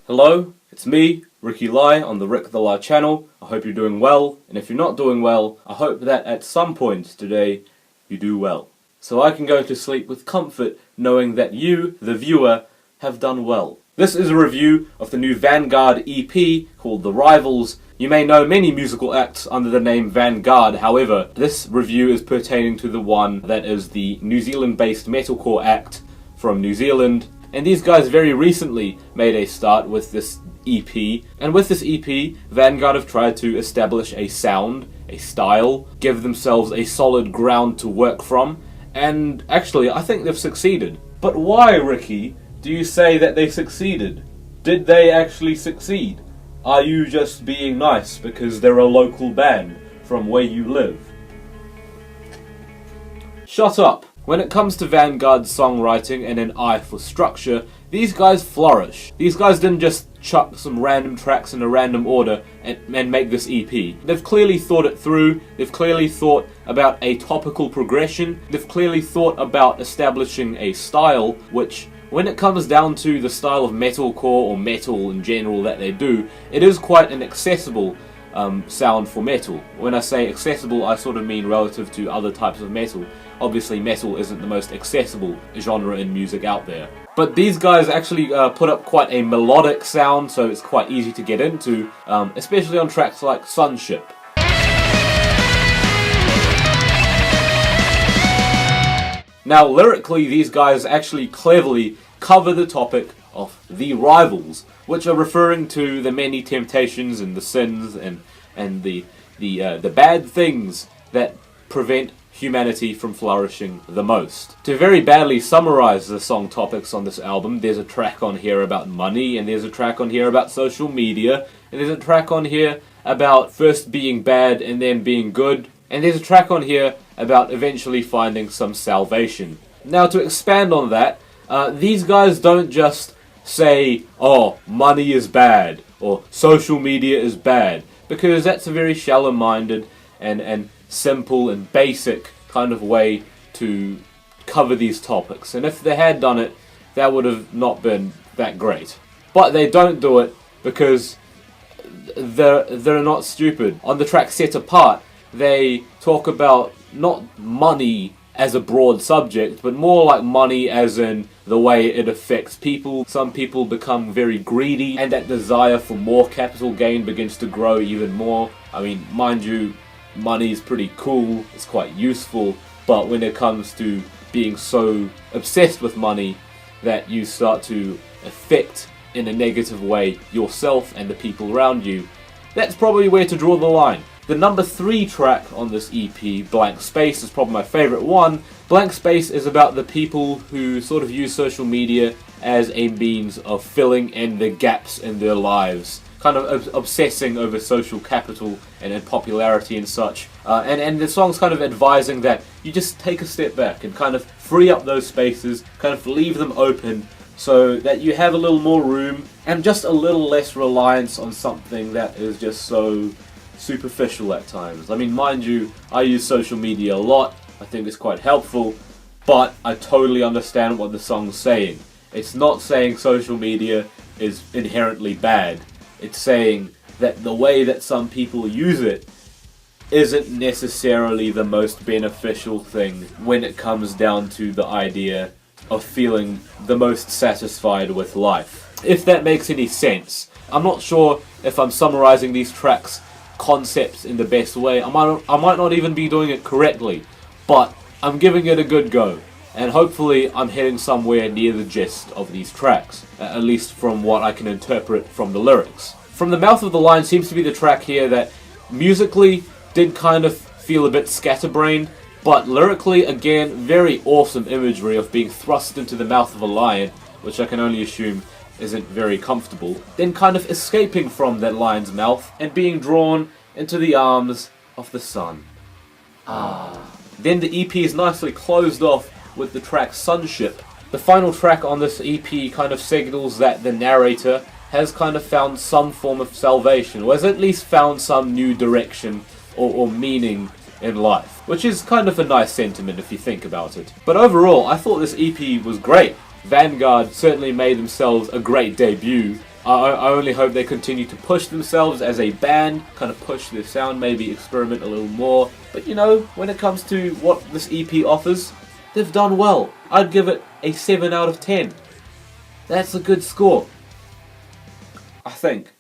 Hello, it's me, Ricky Lai, on the Rick the Lai channel. I hope you're doing well, and if you're not doing well, I hope that at some point today you do well. So I can go to sleep with comfort knowing that you, the viewer, have done well. This is a review of the new Vanguard EP called The Rivals. You may know many musical acts under the name Vanguard, however, this review is pertaining to the one that is the New Zealand-based metalcore act from New Zealand. And these guys very recently made a start with this EP. And with this EP, Vanguard have tried to establish a sound, a style, give themselves a solid ground to work from. And actually, I think they've succeeded. But why, Ricky, do you say that they succeeded? Did they actually succeed? Are you just being nice because they're a local band from where you live? Shut up. When it comes to Vanguard's songwriting and an eye for structure, these guys flourish. These guys didn't just chuck some random tracks in a random order and make this EP. They've clearly thought it through, they've clearly thought about a topical progression, they've clearly thought about establishing a style which, when it comes down to the style of metalcore or metal in general that they do, it is quite an accessible sound for metal. When I say accessible, I sort of mean relative to other types of metal. Obviously, metal isn't the most accessible genre in music out there. But these guys actually put up quite a melodic sound, so it's quite easy to get into, especially on tracks like Sonship. Now, lyrically, these guys actually cleverly cover the topic of the rivals, which are referring to the many temptations and the sins and the bad things that prevent humanity from flourishing the most. To very badly summarize the song topics on this album, there's a track on here about money, and there's a track on here about social media, and there's a track on here about first being bad and then being good, and there's a track on here about eventually finding some salvation. Now, to expand on that, these guys don't just say, oh, money is bad, or social media is bad, because that's a very shallow-minded and simple and basic kind of way to cover these topics. And if they had done it, that would have not been that great. But they don't do it because they're not stupid. On the track Set Apart, they talk about not money as a broad subject, but more like money as in the way it affects people. Some people become very greedy, and that desire for more capital gain begins to grow even more. I mean, mind you, money is pretty cool, it's quite useful, but when it comes to being so obsessed with money that you start to affect in a negative way yourself and the people around you, that's probably where to draw the line. The number 3 track on this EP, Blank Space, is probably my favourite one. Blank Space is about the people who sort of use social media as a means of filling in the gaps in their lives, kind of obsessing over social capital and popularity and such. And the song's kind of advising that you just take a step back and kind of free up those spaces, kind of leave them open so that you have a little more room and just a little less reliance on something that is just so superficial at times. I mean, mind you, I use social media a lot, I think it's quite helpful, but I totally understand what the song's saying. It's not saying social media is inherently bad. It's saying that the way that some people use it isn't necessarily the most beneficial thing when it comes down to the idea of feeling the most satisfied with life. If that makes any sense. I'm not sure if I'm summarizing these tracks' concepts in the best way. I might not even be doing it correctly, but I'm giving it a good go, and hopefully I'm heading somewhere near the gist of these tracks, at least from what I can interpret from the lyrics. From the Mouth of the Lion seems to be the track here that musically did kind of feel a bit scatterbrained, but lyrically, again, very awesome imagery of being thrust into the mouth of a lion, which I can only assume isn't very comfortable, then kind of escaping from that lion's mouth and being drawn into the arms of the sun. Then the EP is nicely closed off with the track Sonship. The final track on this EP kind of signals that the narrator has kind of found some form of salvation, or has at least found some new direction or meaning in life, which is kind of a nice sentiment if you think about it. But overall, I thought this EP was great. Vanguard certainly made themselves a great debut. I only hope they continue to push themselves as a band, kind of push their sound, maybe experiment a little more. But you know, when it comes to what this EP offers, they've done well. I'd give it a 7 out of 10. That's a good score, I think.